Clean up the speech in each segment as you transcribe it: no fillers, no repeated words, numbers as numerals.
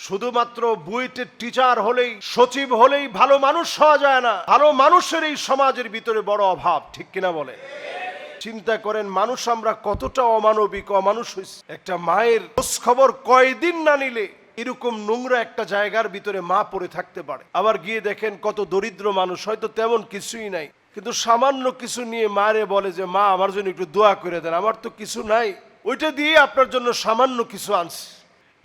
শুধুমাত্র বুয়েটের টিচার হলেই, সচিব হলেই ভালো মানুষ হওয়া যায় না। ভালো মানুষের এই সমাজের ভিতরে বড় অভাব, ঠিক কিনা বলে? চিন্তা করেন মানুষ আমরা কতটা অমানবিক, অমানুষ হয়েছি। একটা মায়ের খোঁজ খবর কয়দিন না নিলে এরকম নোংরা একটা জায়গার ভিতরে মা পড়ে থাকতে পারে। আবার গিয়ে দেখেন কত দরিদ্র মানুষ, হয়তো তেমন কিছুই নাই, কিন্তু সামান্য কিছু নিয়ে মারে বলে যে মা আমার জন্য একটু দোয়া করে দেন, আমার তো কিছু নাই, ওইটা দিয়ে আপনার জন্য সামান্য কিছু আনছে।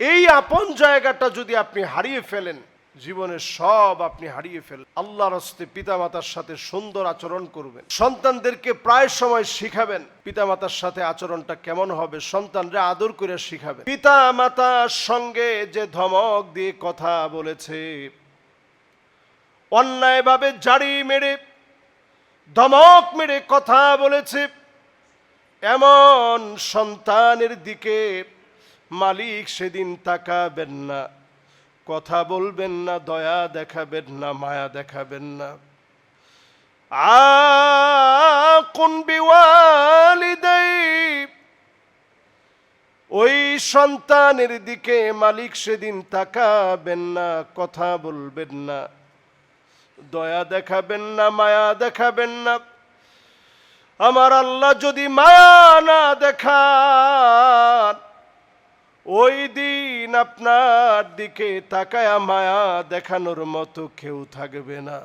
এই আপন জায়গাটা যদি আপনি হারিয়ে ফেলেন, জীবনের সব আপনি হারিয়ে ফেলেন। আল্লাহর হস্তে পিতামাতার সাথে সুন্দর আচরণ করবেন। সন্তানদেরকে প্রায় সময় শিখাবেন পিতামাতার সাথে আচরণটা কেমন হবে, সন্তানরা আদর করে শিখাবেন। পিতামাতার সঙ্গে যে ধমক দিয়ে কথা বলেছে, অন্যায়ভাবে জাড়ি মেরে ধমক মেরে কথা বলেছে, এমন সন্তানের দিকে মালিক সেদিন তাকাবেন না, কথা বলবেন না, দয়া দেখাবেন না, মায়া দেখাবেন না। আকুন বিওয়ালিদাই, ওই সন্তানের দিকে মালিক সেদিন তাকাবেন না, কথা বলবেন না, দয়া দেখাবেন না, মায়া দেখাবেন না। আমার আল্লাহ যদি মায়া না দেখান, ওই দিন আপনার দিকে তাকায়া মায়া দেখানোর মতো কেউ থাকবে না,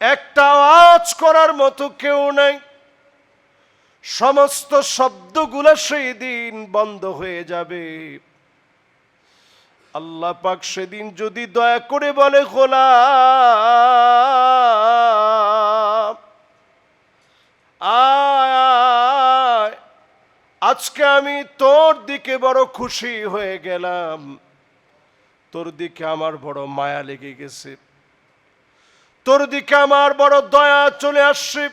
একটা আওয়াজ করার মতো কেউ নাই। সমস্ত শব্দগুলো সেই দিন বন্ধ হয়ে যাবে। আল্লাহ পাক সেদিন যদি দয়া করে বলে গোলাম আয়, আজকে আমি তোর দিকে বড় খুশি হয়ে গেলাম, তোর দিকে আমার বড় মায়া লেগে গেছে, তোর দিকে আমার বড় দয়া চলে আসছে,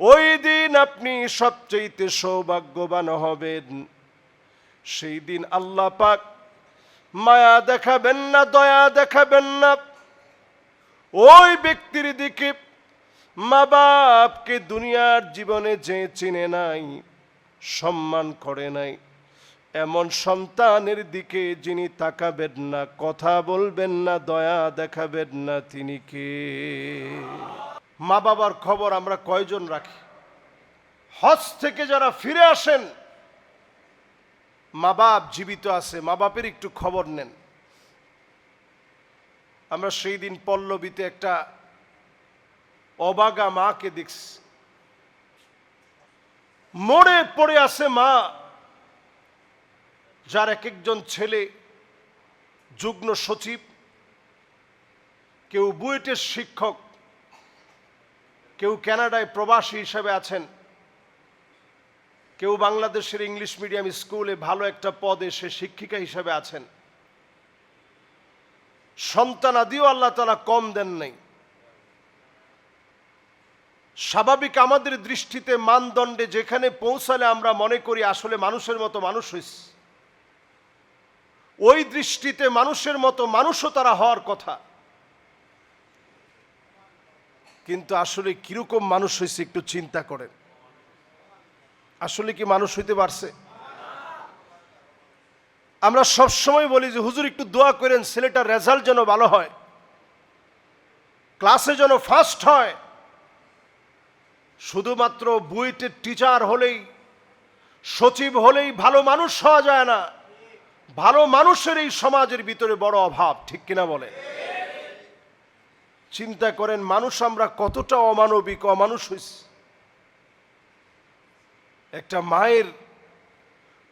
ওই দিন আপনি সবচেয়ে সৌভাগ্যবান হবেন। সেই দিন আল্লাহ পাক মায়া দেখাবেন না, দয়া দেখাবেন না। ওই ব্যক্তির দিকে মা বাপকে দুনিয়ার জীবনে যে চিনে নাই, সম্মান করে নাই, এমন সন্তানের দিকে যিনি তাকাবেন না, কথা বলবেন না, দয়া দেখাবেন না, তিনি কে? মা বাবার খবর আমরা কয়জন রাখি? হজ থেকে যারা ফিরে আসেন, মা বাপ জীবিত আছে, মা বাপের একটু খবর নেন। আমরা সেই দিন পল্লবীতে একটা অবাগা মাকে দেখছি, মরে পড়ে আছে মা, যার এক একজন ছেলে যুগ্ম সচিব, কেউ বুয়েটের শিক্ষক, কেউ কানাডায় প্রবাসী হিসেবে আছেন, কেউ বাংলাদেশের ইংলিশ মিডিয়াম স্কুলে ভালো একটা পদে সে শিক্ষিকা হিসেবে আছেন। সন্তানাদিও আল্লাহ তাআলা কম দেন নাই। স্বাভাবিক আমাদের দৃষ্টিতে মানদণ্ডে যেখানে পৌঁছালে আমরা মনে করি আসলে মানুষের মতো মানুষ হয়েছে, ওই দৃষ্টিতে মানুষের মতো মানুষও তারা হওয়ার কথা, কিন্তু আসলে কিরকম মানুষ হয়েছে একটু চিন্তা করেন। আসলে কি মানুষ হইতে পারছে? আমরা সবসময় বলি যে হুজুর একটু দোয়া করেন ছেলেটার রেজাল্ট যেন ভালো হয়, ক্লাসে যেন ফার্স্ট হয়। শুধুমাত্র বুয়েটের টিচার হলেই, সচিব হলেই ভালো মানুষ হওয়া যায় না। ভালো মানুষের এই সমাজের ভিতরে বড় অভাব, ঠিক কিনা বলে? চিন্তা করেন মানুষ আমরা কতটা অমানবিক, অমানুষ হয়েছি। একটা মায়ের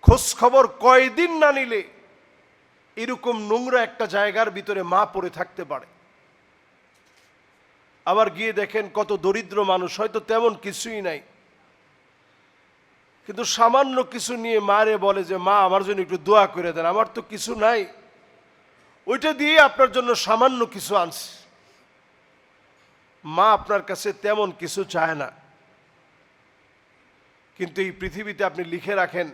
খোঁজ খবর কয়দিন না নিলে এরকম নোংরা একটা জায়গার ভিতরে মা পড়ে থাকতে পারে। আবার গিয়ে দেখেন কত দরিদ্র মানুষ, হয়তো তেমন কিছুই নাই, কিন্তু সামান্য কিছু নিয়ে মারে বলে যে মা আমার জন্য একটু দোয়া করে দেন, আমার তো কিছু নাই, ওইটা দিয়ে আপনার জন্য সামান্য কিছু আনছে। মা আপনার কাছে তেমন কিছু চায় না, কিন্তু এই পৃথিবীতে আপনি লিখে রাখেন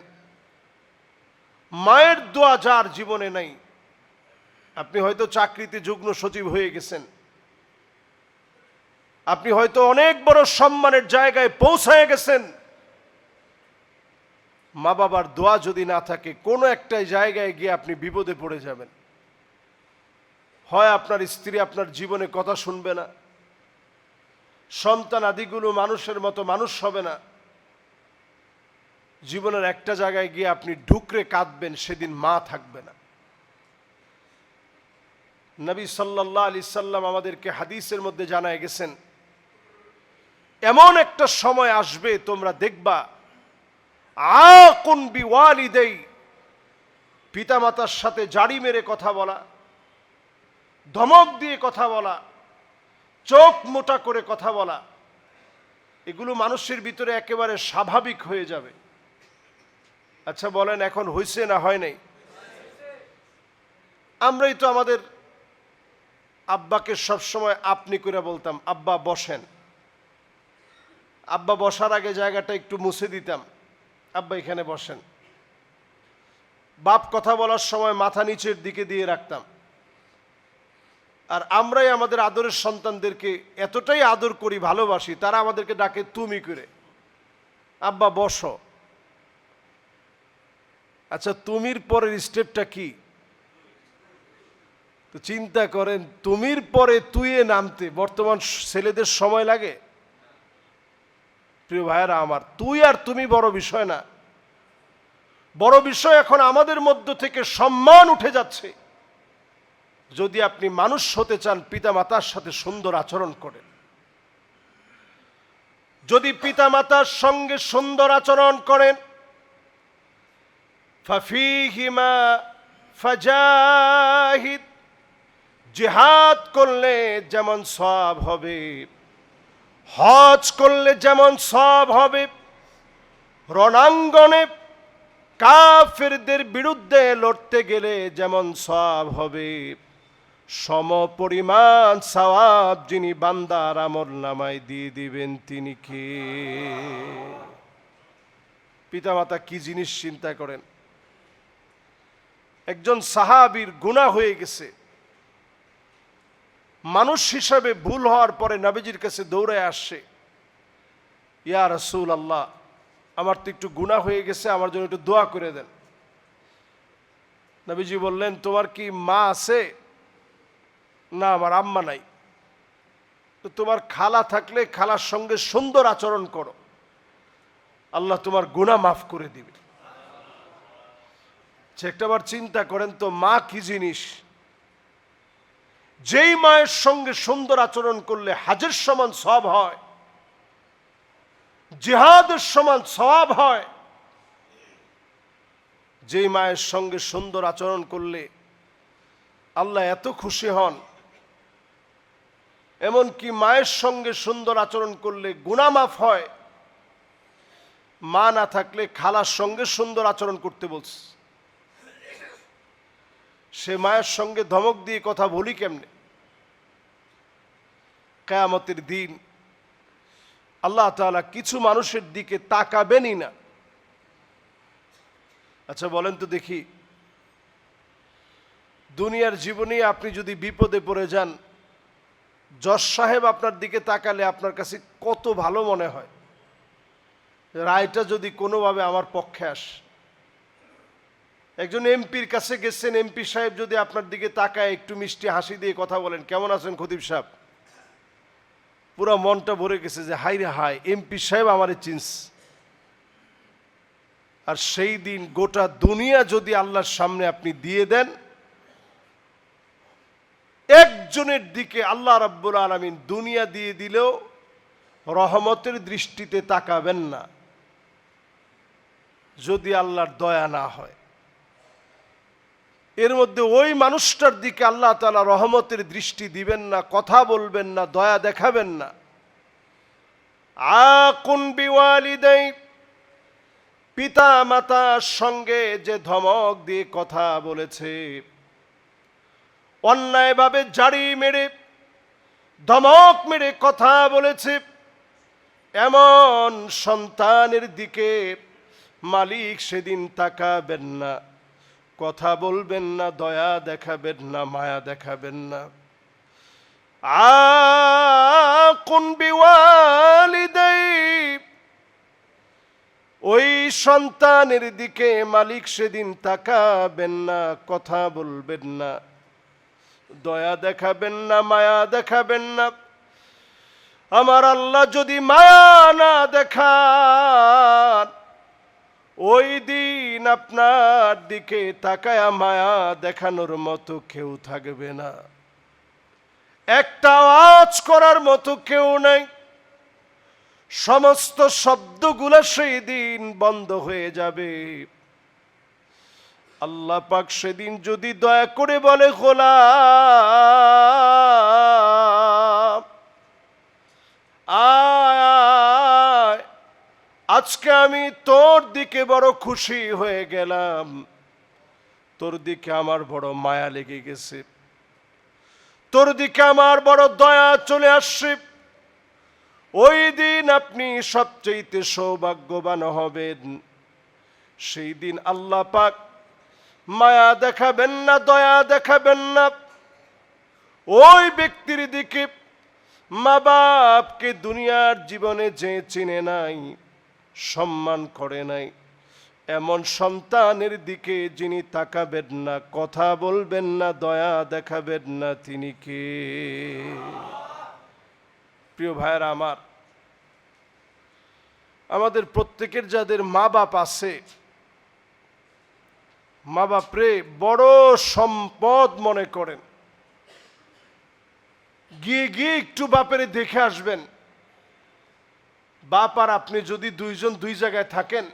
মায়ের দোয়া যার জীবনে নাই। আপনি হয়তো চাকরিতে যুগ্ম সচিব হয়ে গেছেন, আপনি হয়তো অনেক বড় সম্মানের জায়গায় পৌঁছায় গেছেন, মা বাবার দোয়া যদি না থাকে, কোনো একটা জায়গায় গিয়ে আপনি বিপদে পড়ে যাবেন। হয় আপনার স্ত্রী আপনার জীবনে কথা শুনবে না, সন্তান আদিগুলো মানুষের মতো মানুষ হবে না, জীবনের একটা জায়গায় গিয়ে আপনি ঢুকরে কাঁদবেন, সেদিন মা থাকবে না। নবী সাল্লাল্লাহু আলাইহি সাল্লাম আমাদেরকে হাদিসের মধ্যে জানায় গেছেন, এমন একটা সময় আসবে তোমরা দেখবা, আকুন বিওয়ালিদাই, পিতামাতার সাথে জাড়ি মেরে কথা বলা, ধমক দিয়ে কথা বলা, চোখ মোটা করে কথা বলা, এগুলো মানুষের ভিতরে একেবারে স্বাভাবিক হয়ে যাবে। আচ্ছা বলেন, এখন হয়েছে না হয় নাই? আমরাই তো আমাদের আব্বাকে সবসময় আপনি করে বলতাম, আব্বা বসেন। আব্বা বসার আগে জায়গাটা একটু মুছে দিতাম, আব্বা এখানে বসেন। বাপ কথা বলার সময় মাথা নিচের দিকে দিয়ে রাখতাম। আর আমরাই আমাদের আদরের সন্তানদেরকে এতটাই আদর করি, ভালোবাসি, তারা আমাদেরকে ডাকে তুমি করে, আব্বা বসো। আচ্ছা, তুমির পরের স্টেপটা কি? তো চিন্তা করেন, তুমির পরে তুইয়ে নামতে বর্তমান ছেলেদের সময় লাগে? প্রিয় ভাইয়েরা আমার, তুই আর তুমি বড় বিষয় না। বড় বিষয় এখন আমাদের মধ্য থেকে সম্মান উঠে যাচ্ছে। যদি আপনি মানুষ হতে চান, পিতা মাতার সাথে সুন্দর আচরণ করেন। যদি পিতা মাতার সঙ্গে সুন্দর আচরণ করেন, ফাফিহিমা ফাজাহিদ, জিহাদ করলে যেমন সওয়াব হবে, হজ করলে যেমন সওয়াব হবে, রণাঙ্গনে কাফেরদের বিরুদ্ধে লড়তে গেলে যেমন সওয়াব হবে, সমপরিমাণ সওয়াব যিনি বান্দার আমলনামায় দিয়ে দিবেন তিনি কে? পিতামাতা কি জিনিস চিন্তা করেন। একজন সাহাবীর গুনাহ হয়ে গেছে, মানুষ হিসাবে ভুল হওয়ার পরে নবীজির কাছে দৌড়ে আসছে, ইয়া রাসূলুল্লাহ, আমার তো একটু গুনাহ হয়ে গেছে, আমার জন্য একটু দোয়া করে দেন। নবীজি বললেন, তোমার কি মা আছে? না, আমার আম্মা নাই। তো তোমার খালা থাকলে খালার সঙ্গে সুন্দর আচরণ করো, আল্লাহ তোমার গুনাহ মাফ করে দিবে। একটাবার চিন্তা করেন তো, মা কি জিনিস। যেই মায়ের সঙ্গে সুন্দর আচরণ করলে হজের সমান সওয়াব হয়, জিহাদের সমান সওয়াব হয়, যেই মায়ের সঙ্গে সুন্দর আচরণ করলে আল্লাহ এত খুশি হন, এমনকি মায়ের সঙ্গে সুন্দর আচরণ করলে গুনাহ মাফ হয়। মা না থাকলে খালার সঙ্গে সুন্দর আচরণ করতে বলছে, সে মায়ের সঙ্গে ধমক দিয়ে কথা বলি কেমনে? কিয়ামতের দিন আল্লাহ তাআলা কিছু মানুষের দিকে তাকাবেনই না। আচ্ছা বলেন তো দেখি, দুনিয়ার জীবনে আপনি যদি বিপদে পড়ে যান, জজ সাহেব আপনার দিকে তাকালে আপনার কাছে কত ভালো মনে হয়, রায়টা যদি কোনোভাবে আমার পক্ষে আসে। একজন এমপির কাছে গেছেন, এমপি সাহেব যদি আপনার দিকে তাকায়, একটু মিষ্টি হাসি দিয়ে কথা বলেন, কেমন আছেন খতিব সাহেব, পুরো মনটা ভরে গেছে যে হাই রে হাই, এমপি সাহেব আমারে চিনস। আর সেই দিন গোটা দুনিয়া যদি আল্লাহর সামনে আপনি দিয়ে দেন, একজনের দিকে আল্লাহ রাব্বুল আলামিন দুনিয়া দিয়ে দিলেও রহমতের দৃষ্টিতে তাকাবেন না, যদি আল্লাহর দয়া না হয়। এর মধ্যে ওই মানুষটার দিকে আল্লাহ তাআলা রহমতের দৃষ্টি দিবেন না, কথা বলবেন না, দয়া দেখাবেন না। আকুন বিওয়ালিদাই, পিতা মাতার সঙ্গে যে ধমক দিয়ে কথা বলেছে, অন্যায়ভাবে জাড়ি মেরে ধমক মেরে কথা বলেছে, এমন সন্তানের দিকে মালিক সেদিন তাকাবেন না, কথা বলবেন না, দয়া দেখাবেন না, মায়া দেখাবেন না। আকুন বিওয়ালিদাই, ওই সন্তানের দিকে মালিক সেদিন তাকাবেন না, কথা বলবেন না, দয়া দেখাবেন না, মায়া দেখাবেন না। আমার আল্লাহ যদি মায়া না দেখান, ওই দিন আপনার দিকে তাকায়া মায়া দেখানোর মতো কেউ থাকবে না, একটা আওয়াজ করার মতো কেউ নাই। সমস্ত শব্দগুলো সেই দিন বন্ধ হয়ে যাবে। আল্লাহ পাক সেদিন যদি দয়া করে বলে, গোলাম আয়, আজকে আমি তোর দিকে বড় খুশি হয়ে গেলাম, তোর দিকে আমার বড় মায়া লেগে গেছে, তোর দিকে আমার বড় দয়া চলে আসছে। ওই দিন আপনি সবচেয়ে সৌভাগ্যবান হবেন। সেই দিন আল্লাহ পাক মায়া দেখাবেন না, দয়া দেখাবেন না। ওই ব্যক্তির দিকে মা বাপকে দুনিয়ার জীবনে যে চিনে নাই, সম্মান করে নাই, এমন সন্তানের দিকে যিনি তাকাবেন না, কথা বলবেন না, দয়া দেখাবেন না, তিনি কে? প্রিয় ভাইয়েরা আমার, আমাদের প্রত্যেকের যাদের মা বাপ আছে, মা বাপরে বড় সম্পদ মনে করেন। গিয়ে গিয়ে একটু বাপেরে দেখে আসবেন। বাপ আর আপনি যদি দুইজন দুই জায়গায় থাকেন,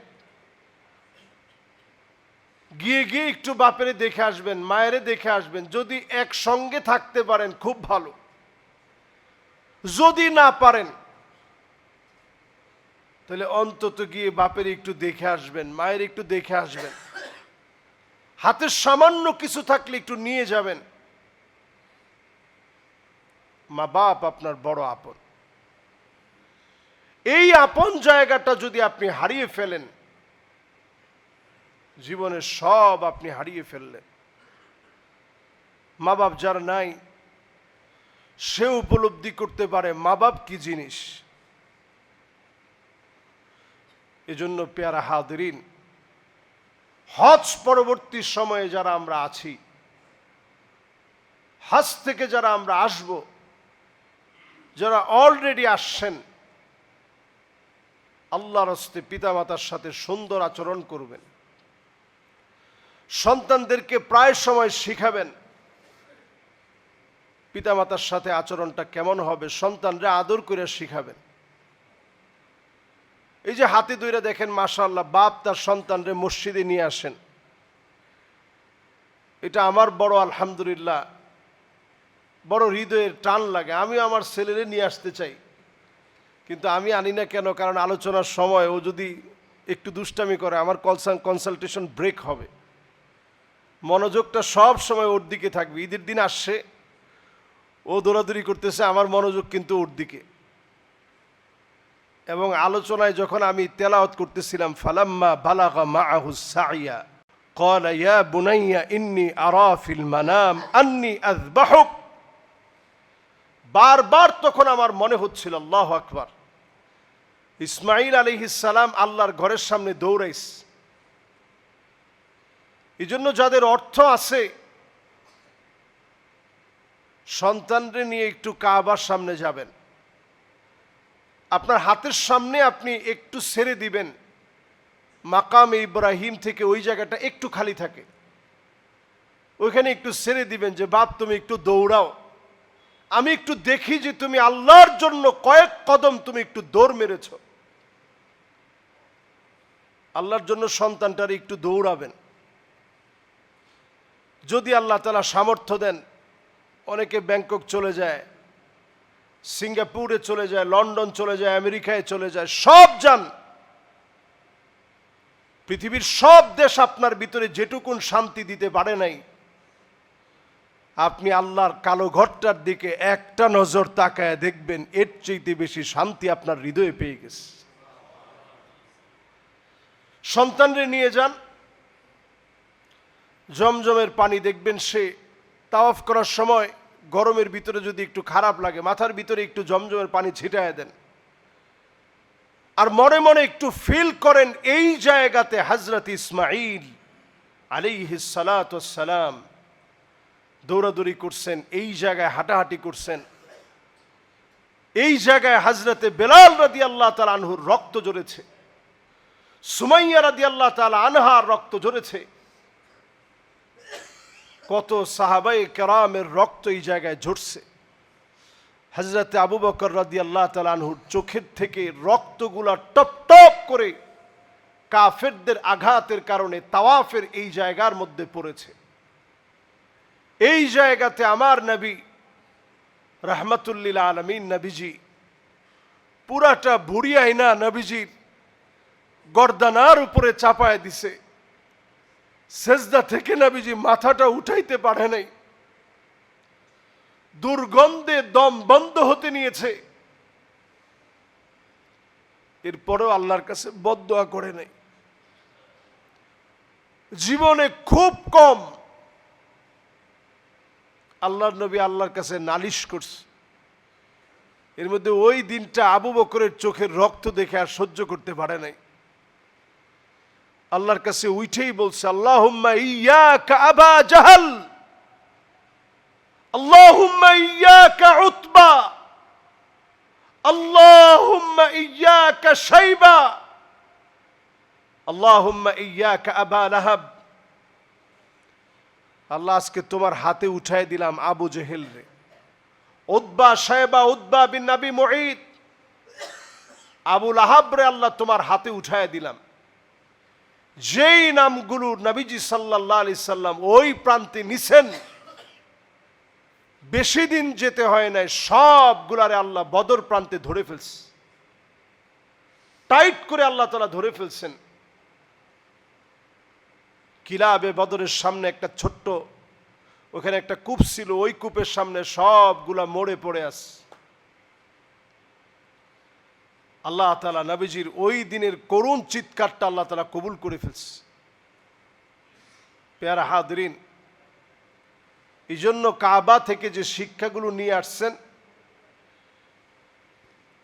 গিয়ে গিয়ে একটু বাপেরে দেখে আসবেন, মায়েরে দেখে আসবেন। যদি একসঙ্গে থাকতে পারেন খুব ভালো, যদি না পারেন তাহলে অন্তত গিয়ে বাপের একটু দেখে আসবেন, মায়ের একটু দেখে আসবেন। হাতের সামান্য কিছু থাকলে একটু নিয়ে যাবেন। মা বাপ আপনার বড় আপন। এই আপন জায়গাটা যদি আপনি হারিয়ে ফেলেন, জীবনের সব আপনি হারিয়ে ফেললেন। মা বাপ যার নাই, সে উপলব্ধি করতে পারে মা বাপ কি জিনিস। এজন্য পেয়ারা হাদিরিন, হজ পরবর্তী সময়ে যারা আমরা আছি, হজ থেকে যারা আমরা আসব, যারা অলরেডি আসছেন, আল্লাহর হস্তে পিতামাতার সাথে সুন্দর আচরণ করবেন। সন্তানদেরকে প্রায় সময় শিখাবেন পিতামাতার সাথে আচরণটা কেমন হবে, সন্তানরা আদর করে শিখাবেন। এই যে হাতে ধরে দেখেন মাশাআল্লাহ, বাপ তার সন্তানরে মসজিদে নিয়ে আসেন, এটা আমার বড় আলহামদুলিল্লাহ বড় হৃদয়ের টান লাগে। আমিও আমার ছেলেরে নিয়ে আসতে চাই, কিন্তু আমি আনি না কেন? কারণ আলোচনার সময় ও যদি একটু দুষ্টামি করে, আমার কনসালটেশন ব্রেক হবে। মনোযোগটা সব সময় ওর দিকে থাকবে। ঈদের দিন আসছে, ও দৌড়াদৌড়ি করতেছে, আমার মনোযোগ কিন্তু ওর দিকে। এবং আলোচনায় যখন আমি তেলাওয়াত করতেছিলাম, ফালাম্মা বালাগা মাআহু সাইয়া ক্বালা ইয়া বুনাইয়া ইন্নী আরা ফিল মানাম আন্নী আযবাহুক, বারবার তখন আমার মনে হচ্ছিল, আল্লাহু আকবার, ইসমাঈল আলাইহিস সালাম আল্লাহর ঘরের সামনে দৌড়াইস। এই জন্য যাদের অর্থ আছে, সন্তানরে নিয়ে একটু কাবার সামনে যাবেন। আপনার হাতের সামনে আপনি একটু ছেড়ে দিবেন, মাকাম ইব্রাহিম থেকে ওই জায়গাটা একটু খালি থাকে, ওইখানে একটু ছেড়ে দিবেন যে বাপ তুমি একটু দৌড়াও, আমি একটু দেখি যে তুমি আল্লাহর জন্য কয়েক কদম তুমি একটু দৌড় মেরেছ। আল্লাহর জন্য সন্তানটার একটু দৌড়াবেন। যদি আল্লাহ তাআলা সামর্থ্য দেন, অনেকে ব্যাংকক চলে যায়, সিঙ্গাপুরে চলে যায়, লন্ডন চলে যায়, আমেরিকায় চলে যায়, সব যান। পৃথিবীর সব দেশ আপনার ভিতরে যেটুকুন শান্তি দিতে পারে নাই, আপনি আল্লাহর কালো ঘরটার দিকে একটা নজর তাকায় দেখবেন, এর চাইতে বেশি শান্তি আপনার হৃদয়ে পেয়ে গেছে। সন্তানরে নিয়ে যান, জমজমের পানি দেখবেন, সে তাওয়াফ করার সময় গরমের ভিতরে যদি একটু খারাপ লাগে, মাথার ভিতরে একটু জমজমের পানি ছিটায় দেন। আর মনে মনে একটু ফিল করেন এই জায়গাতে হযরত ইসমাঈল আলাইহিস সালাতু ওয়াস সালাম দৌড়াদৌড়ি করছেন, এই জায়গায় হাঁটাহাঁটি করছেন, এই জায়গায় হযরতে বেলাল রাদিয়াল্লাহু তাআলা আনহুর রক্ত ঝরেছে, সুমাইয়া রাদিয়াল্লাহু তাআলা আনহার রক্ত ঝরেছে, কত সাহাবায়ে কেরামের রক্ত এই জায়গায় ঝরছে। হযরতে আবু বকর রাদিয়াল্লাহু তাআলা আনহুর চোখের থেকে রক্তগুলা টপ টপ করে কাফেরদের আঘাতের কারণে তাওয়াফের এই জায়গার মধ্যে পড়েছে। এই জায়গাতে আমার নবী রাহমাতুল লিল আলামিন নবীজি পুরাটা ভুঁড়ি আইনা নবীজির গর্দানার উপরে চাপায় দিছে। সেজদা থেকে নবীজি মাথাটা উঠাইতে পারে নাই, দুর্গন্ধে দম বন্ধ হতে নিয়েছে। এরপরেও আল্লাহর কাছে বদদোয়া করে নাই। জীবনে খুব কম আল্লাহর নবী আল্লাহর কাছে নালিশ করছে। এর মধ্যে ওই দিনটা আবু বকরের চোখের রক্ত দেখে আর সহ্য করতে পারে নাই। আল্লাহর কাছে উঠেই বলছে, আল্লাহুম্মা ইয়্যাকা আবা জাহল, আল্লাহুম্মা ইয়্যাকা উতবা, আল্লাহুম্মা ইয়্যাকা শাইবা, আল্লাহুম্মা ইয়্যাকা আবা লাহাব। আল্লাহ আজকে তোমার হাতে উঠায় দিলাম আবু জেহেল রে, উতবা শাইবা, উতবা বিন নবী মুঈদ, আবু লাহাব রে আল্লাহ তোমার হাতে উঠায় দিলাম। যেই নামগুলো নবীজি সাল্লাল্লাহু আলাইহি সাল্লাম ওই প্রান্তে নিছেন, বেশি দিন যেতে হয় নাই, সবগুলারে আল্লাহ বদর প্রান্তে ধরে ফেলছে, টাইট করে আল্লাহ তাআলা ধরে ফেলছেন। কিলাবে বদরের সামনে একটা ছোট্ট, ওখানে একটা কূপ ছিল, ওই কূপের সামনে সবগুলা মরে পড়ে আছে। আল্লাহ তাআলা নবীজির ওই দিনের করুণ চিৎকারটা আল্লাহ তাআলা কবুল করে ফেলছে। পেয়ারা হাজরিন, এই জন্য কাবা থেকে যে শিক্ষাগুলো নিয়ে আসছেন,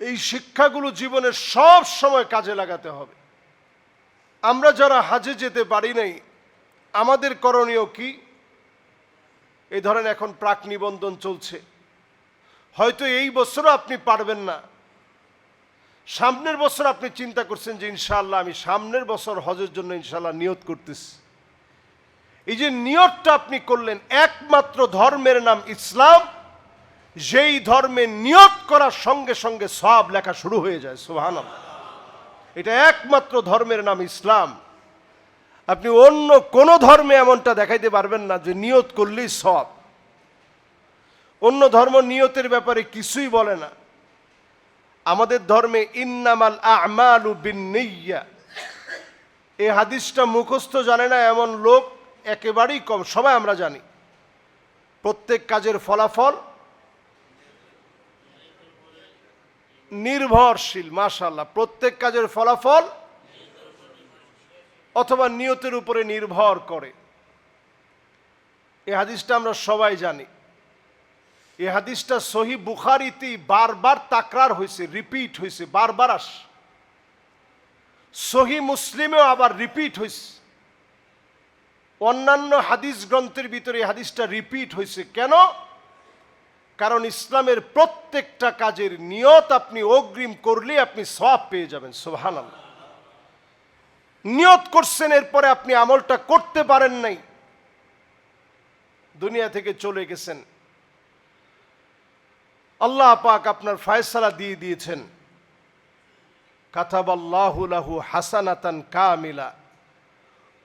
এই শিক্ষাগুলো জীবনের সব সময় কাজে লাগাতে হবে। আমরা যারা হাজে যেতে পারি নাই, আমাদের করণীয় কি? এই ধরেন এখন প্রাক নিবন্ধন চলছে, হয়তো এই বছরও আপনি পারবেন না, সামনের বছর আপনি চিন্তা করছেন যে ইনশাআল্লাহ আমি সামনের বছর হজের জন্য ইনশাআল্লাহ নিয়ত করতেছি। এই যে নিয়তটা আপনি করলেন, একমাত্র ধর্মের নাম ইসলাম, যেই ধর্মে নিয়ত করার সঙ্গে সঙ্গে সওয়াব লেখা শুরু হয়ে যায়। সুবহানাল্লাহ, এটা একমাত্র ধর্মের নাম ইসলাম। আপনি অন্য কোন ধর্মে এমনটা দেখাইতে পারবেন না যে নিয়ত করলেই সওয়াব। অন্য ধর্ম নিয়তের ব্যাপারে কিছুই বলে না। আমাদের ধর্মে ইন্নামাল আ'মালু বিন্নিয়া, এই হাদিসটা মুখস্থ জানে না এমন লোক একেবারেই কম, সবাই আমরা জানি। প্রত্যেক কাজের ফলাফল নির্ভরশীল। মাশাআল্লাহ, প্রত্যেক কাজের ফলাফল অথবা নিয়তের উপরে নির্ভর করে। এই হাদিসটা আমরা সবাই জানি। এই হাদিসটা সহিহ বুখারীতে বারবার তাকরার হয়েছে, রিপিট হয়েছে, বারবার আস। সহিহ মুসলিমেও আবার রিপিট হয়েছে। অন্যান্য হাদিস গ্রন্থের ভিতরে এই হাদিসটা রিপিট হয়েছে। কেন? কারণ ইসলামের প্রত্যেকটা কাজের নিয়ত আপনি অগ্রিম করলে আপনি সওয়াব পেয়ে যাবেন। সুবহানাল্লাহ। নিয়ত করছেন, এরপরে আপনি আমলটা করতে পারেন নাই, দুনিয়া থেকে চলে গেছেন, আল্লাহ পাক আপনার ফয়সালা দিয়ে দিয়েছেন, কাতাবাল্লাহু লাহু হাসানাতান কামিলা,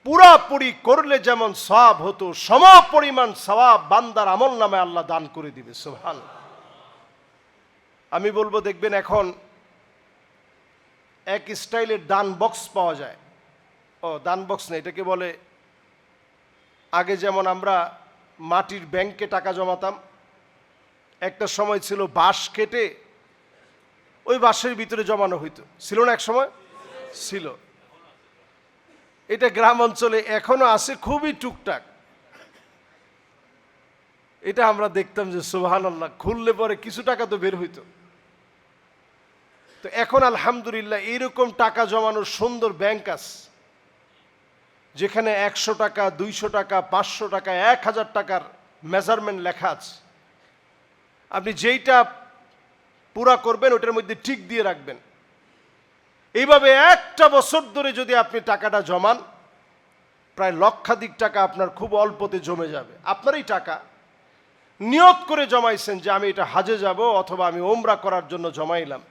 পুরাপুরি করলে যেমন সওয়াব হতো, সমপরিমাণ সওয়াব বান্দার আমল নামে আল্লাহ দান করে দিবে। সুবহানাল্লাহ। আমি বলবো, দেখবেন এখন এক স্টাইলের দান বক্স পাওয়া যায়। দান বক্স না, এটাকে বলে, আগে যেমন আমরা মাটির ব্যাংকে টাকা জমাতাম, একটা সময় ছিল বাঁশ কেটে ওই বাঁশের ভিতরে জমানো হইতো, ছিল না? এক সময় ছিল। এটা গ্রাম অঞ্চলে এখনো আছে, খুবই টুকটাক। এটা আমরা দেখতাম যে সুবহানাল্লাহ, খুললে পরে কিছু টাকা তো বের হইতো। তো এখন আলহামদুলিল্লাহ এইরকম টাকা জমানোর সুন্দর ব্যাংক আছে, যেখানে 100 টাকা, 200 টাকা, 500 টাকা, 1000 টাকার মেজারমেন্ট লেখা আছে। আপনি যেইটা পুরা করবেন ওটার মধ্যে টিক দিয়ে রাখবেন। এইভাবে একটা বছর ধরে যদি আপনি টাকাটা জমান, প্রায় লক্ষাধিক টাকা আপনার খুব অল্পতে জমে যাবে। আপনারই টাকা, নিয়ত করে জমাইছেন যে আমি এটা হাজে যাব অথবা আমি ওমরা করার জন্য জমাইলাম,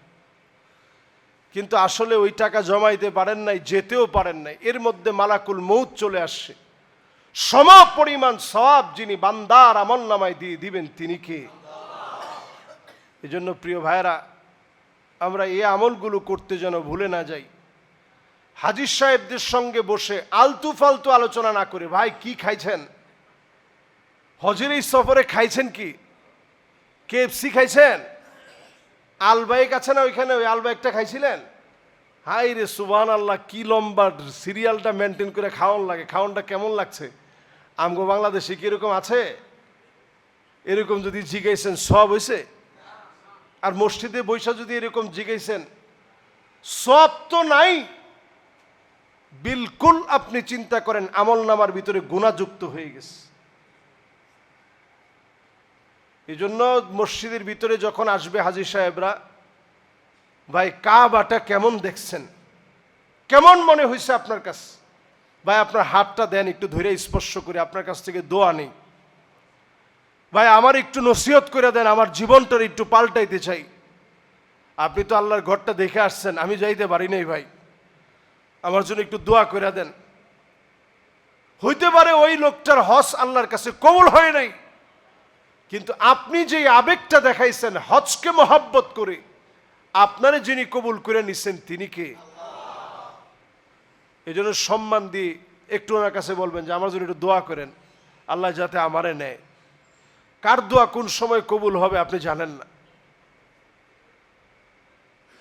কিন্তু আসলে ওই টাকা জমাইতে পারেন নাই, যেতেও পারেন নাই। এর মধ্যে মালাকুল মউত চলে আসছে। সম পরিমাণ সওয়াব যিনি বান্দার আমলনামায় দিয়ে দিবেন তিনি কে? এজন্য প্রিয় ভাইরা, আমরা এই আমলগুলো করতে যেন ভুলে না যাই। হাজী সাহেবদের সঙ্গে বসে আলতু ফালতু আলোচনা না করে, ভাই কি খাইছেন হজের এই সফরে, খাইছেন কি? KFC খাইছেন? আলবাইক আছে না ওইখানে, ওই আলবাইকটা খাইছিলেন? হাই রে সুবহানাল্লাহ, কি লম্বা সিরিয়ালটা মেনটেন করে খাওয়ান লাগে। খাওয়ানটা কেমন লাগছে? আমগো বাংলাদেশে কি এরকম আছে? এরকম যদি জিগাইছেন সব হয়েছে? আর মসজিদে বৈশা যদি এরকম জিগাইছেন সব তো নাই। বিলকুল আপনি চিন্তা করেন আমল নামার ভিতরে গুনাহযুক্ত হয়ে গেছে। এই জন্য মসজিদের ভিতরে যখন আসবে হাজী সাহেবরা, ভাই কাবাটা কেমন দেখছেন, কেমন মনে হয়েছে আপনার কাছে? ভাই আপনার হাতটা দেন, একটু ধরে স্পর্শ করে আপনার কাছ থেকে দোয়া নেই। ভাই আমার একটু নসিহত করে দেন, আমার জীবনটার একটু পাল্টাইতে চাই। আপনি তো আল্লাহর ঘরটা দেখে আসছেন, আমি যাইতে পারি নাই, ভাই আমার জন্য একটু দোয়া করে দেন। হইতে পারে ওই লোকটার হজ আল্লাহর কাছে কবুল হয় নাই, কিন্তু আপনি যে আবেগটা দেখাইছেন হজকে মহব্বত করে, আপনারে যিনি কবুল করে নিছেন তিনি কে? এই জন্য সম্মান দিয়ে একটু ওনার কাছে বলবেন যে আমার জন্য একটু দোয়া করেন, আল্লাহ যাতে আমারে নেয়। কার দোয়া কোন সময় কবুল হবে আপনি জানেন না।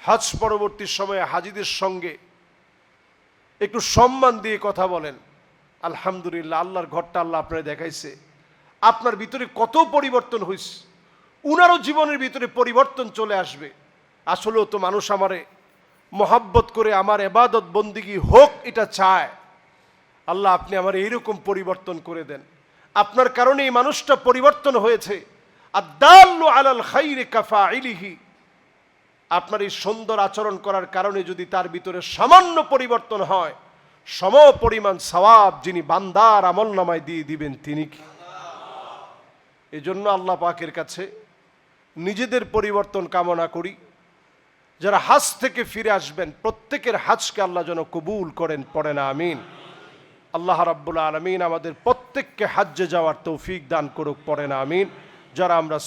হজ পরবর্তী সময়ে হাজীদের সঙ্গে একটু সম্মান দিয়ে কথা বলেন। আলহামদুলিল্লাহ, আল্লাহর ঘরটা আল্লাহ আপনার দেখাইছে, আপনার ভিতরে কত পরিবর্তন হয়েছে, উনারও জীবনের ভিতরে পরিবর্তন চলে আসবে। আসলেও তো মানুষ আমারে মহাব্বত করে আমার ইবাদত বন্দিগি হোক এটা চায়। আল্লাহ আপনি আমার এইরকম পরিবর্তন করে দেন। আপনার কারণে এই মানুষটা পরিবর্তন হয়েছে। আদ-দাল্লু আলাল খাইরি কাফাইলিহি, আপনার এই সুন্দর আচরণ করার কারণে যদি তার ভিতরে সামান্য পরিবর্তন হয়, সম পরিমাণ সওয়াব যিনি বান্দার আমলনামায় দিয়ে দিবেন তিনি কি? এই জন্য আল্লাহ পাকের কাছে নিজেদের পরিবর্তন কামনা করি। যারা হজ থেকে ফিরে আসবেন প্রত্যেকের হজকে আল্লাহ যেন কবুল করেন, পড়েন আমিন। আল্লাহ রাব্বুল আলামিন আমাদের প্রত্যেককে হজ্জে যাওয়ার তৌফিক দান করুক, পড়েন আমিন। যারা আমরা